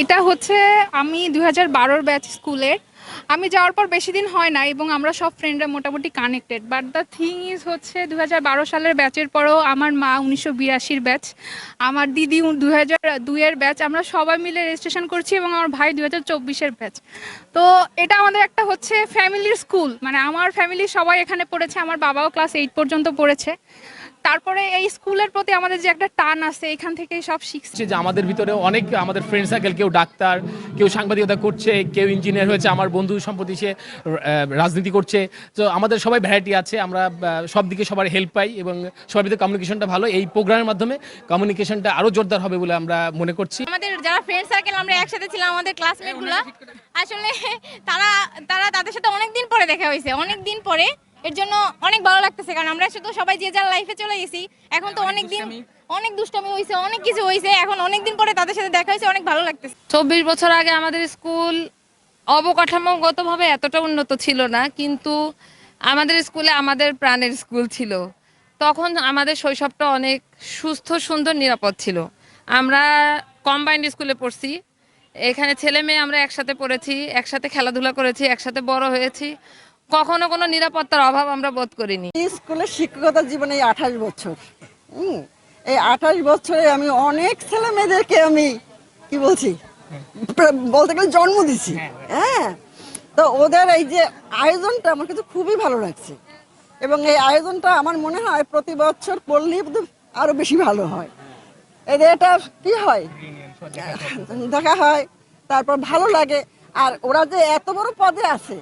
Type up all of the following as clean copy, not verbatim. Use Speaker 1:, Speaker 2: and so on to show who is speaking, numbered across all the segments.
Speaker 1: এটা হচ্ছে আমি 2012-র ব্যাচ স্কুলের। আমি যাওয়ার পর বেশি দিন হয় না এবং আমরা সব ফ্রেন্ডরা মোটামুটি connected, but the thing is হচ্ছে 2012 সালের ব্যাচের পরেও আমার মা 1982-র ব্যাচ, আমার দিদি 2002-এর ব্যাচ, আমরা সবাই মিলে রেজিস্ট্রেশন করছি এবং আমার ভাই 2024-এর ব্যাচ। তো এটা আমাদের একটা হচ্ছে ফ্যামিলির স্কুল, মানে আমার ফ্যামিলির সবাই এখানে পড়েছে, আমার বাবাও ক্লাস 8 পর্যন্ত পড়েছে। তারপরে এই স্কুলের প্রতি আমাদের যে একটা টান আছে, এখান থেকেই সব শিখছে।
Speaker 2: যে আমাদের ভিতরে অনেক আমাদের ফ্রেন্ড সার্কেল, কেউ ডাক্তার, কেউ সাংবাদিকতা করছে, কেউ ইঞ্জিনিয়ার হয়েছে, আমার বন্ধু সম্প্রতি সে রাজনীতি করছে। তো আমাদের সবাই ভ্যারাইটি আছে, আমরা সব দিকে সবার হেল্প পাই এবং সবার ভিতরে কমিউনিকেশনটা ভালো। এই প্রোগ্রামের মাধ্যমে কমিউনিকেশনটা আরও জোরদার হবে বলে আমরা মনে করছি।
Speaker 3: আমাদের যারা ফ্রেন্ড সার্কেল আমরা একসাথে ছিলাম, আমাদের ক্লাসমেটগুলো আসলে তারা তারা তাদের সাথে অনেকদিন পরে দেখা হয়েছে, অনেকদিন পরে। এর জন্য অনেক ভালো লাগতেছে, কারণ আমরা শুধু সবাই যে যার লাইফে চলে গেছি। এখন তো অনেক দুষ্টামি হয়েছে, অনেক কিছু হয়েছে, এখন অনেকদিন পরে তাদের সাথে দেখা হয়েছে, অনেক ভালো লাগতেছে।
Speaker 4: 24 বছর আগে আমাদের স্কুল অবকাঠামোগতভাবে এতটা উন্নত ছিল না, কিন্তু আমাদের স্কুলে আমাদের প্রাণের স্কুল ছিল। তখন আমাদের শৈশবটা অনেক সুস্থ, সুন্দর, নিরাপদ ছিল। আমরা কম্বাইন্ড স্কুলে পড়ছি, এখানে ছেলে মেয়ে আমরা একসাথে পড়েছি, একসাথে খেলাধুলা করেছি, একসাথে বড় হয়েছি। কখনো কোনো নিরাপত্তার অভাব আমরা বোধ করিনি।
Speaker 5: স্কুলের শিক্ষকতার জীবনে এই 28 বছর, এই 28 বছরে আমি অনেক ছেলে মেয়েদেরকে আমি কি বলছি বলতে গেলে জন্ম দিছি। হ্যাঁ, তো ওদের এই যে আয়োজনটা আমার কিন্তু খুবই ভালো লাগছে এবং এই আয়োজনটা আমার মনে হয় প্রতি বছর করলেই আরো বেশি ভালো হয়। এদের এটা কি হয়, দেখা হয়, তারপর ভালো লাগে। আর ওরা যে এত বড় পদে আছে,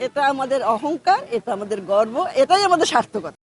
Speaker 5: এটা আমাদের অহংকার, এটা আমাদের গর্ব, এটাই আমাদের সার্থকতা।